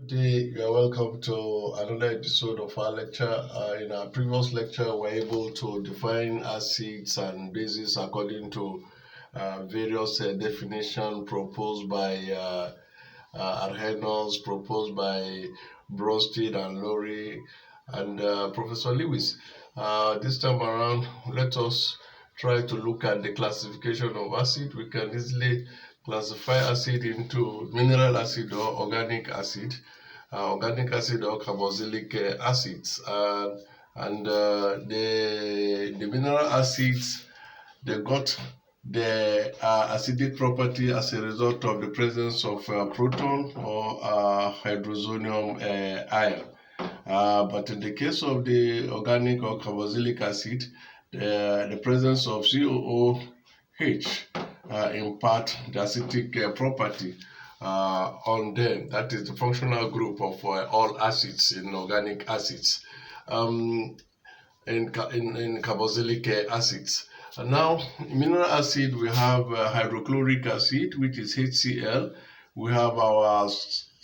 Day, you are welcome to another episode of our lecture. In our previous lecture, we're able to define acids and bases according to various definitions proposed by Arrhenius, proposed by Bronsted and Lowry, and Professor Lewis. This time around, let us try to look at the classification of acid. We can easily classify acid into mineral acid or organic acid or carboxylic acids. The mineral acids, they got the acidic property as a result of the presence of proton or hydrozonium ion. But in the case of the organic or carboxylic acid, the presence of COOH impart the acidic property on them. That is the functional group of all acids in organic acids. In carboxylic acids. And now, mineral acid, we have hydrochloric acid, which is HCl. We have our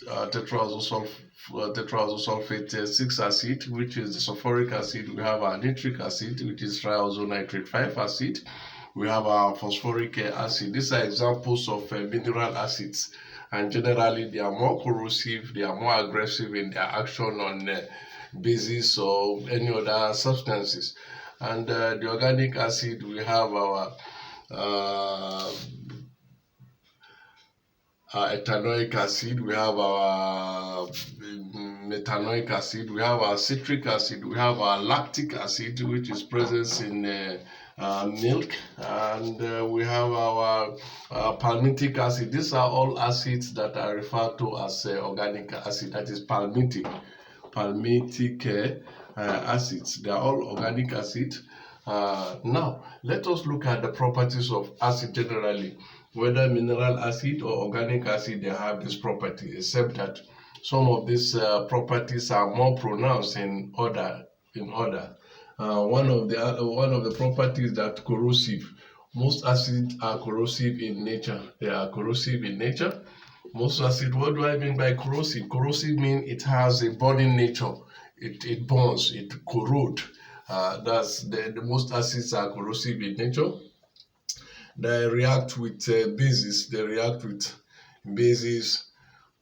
tetraoxosulfate 6 acid, which is the sulfuric acid. We have our nitric acid, which is triazonitrate 5 acid. We have our phosphoric acid. These are examples of mineral acids, and generally they are more corrosive, they are more aggressive in their action on bases or any other substances. And the organic acid, we have our ethanoic acid, we have our methanoic acid, we have our citric acid, we have our lactic acid, which is present in milk, and we have our palmitic acid. These are all acids that are referred to as organic acid, that is palmitic acids. They are all organic acids. Now, let us look at the properties of acid generally. Whether mineral acid or organic acid, they have this property, except that some of these properties are more pronounced in order. One of the properties that corrosive. Most acids are corrosive in nature. They are corrosive in nature. Most acid, what do I mean by corrosive? Corrosive means it has a burning nature. It burns, it corrodes. That's the most acids are corrosive in nature. They react with bases. They react with bases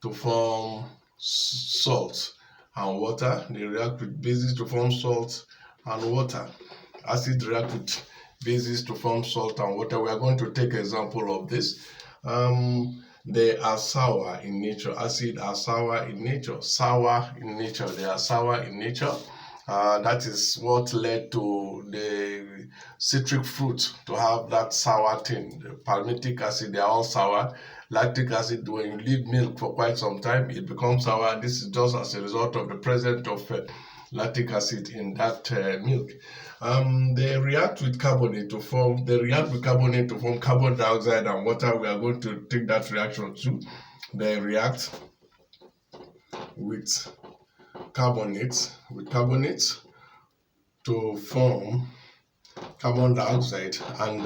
to form salt and water. They react with bases to form salt and water. Acids react with bases to form salt and water. We are going to take example of this. They are sour in nature. Acids are sour in nature. They are sour in nature. That is what led to the citric fruit to have that sour thing. The palmitic acid, they are all sour. Lactic acid, when you leave milk for quite some time, it becomes sour. This is just as a result of the presence of lactic acid in that milk. They react with carbonate to form carbon dioxide and water. We are going to take that reaction too. They react with carbonates to form carbon dioxide and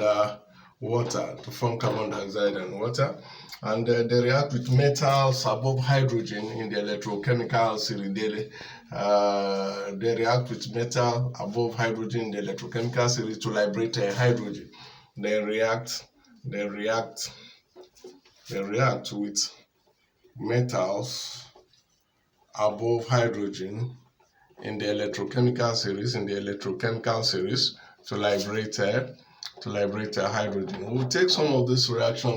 water, to form carbon dioxide and water. And they react with metals above hydrogen in the electrochemical series. They react with metal above hydrogen in the electrochemical series to liberate hydrogen. They react with metals above hydrogen in the electrochemical series to liberate hydrogen. We'll take some of these reactions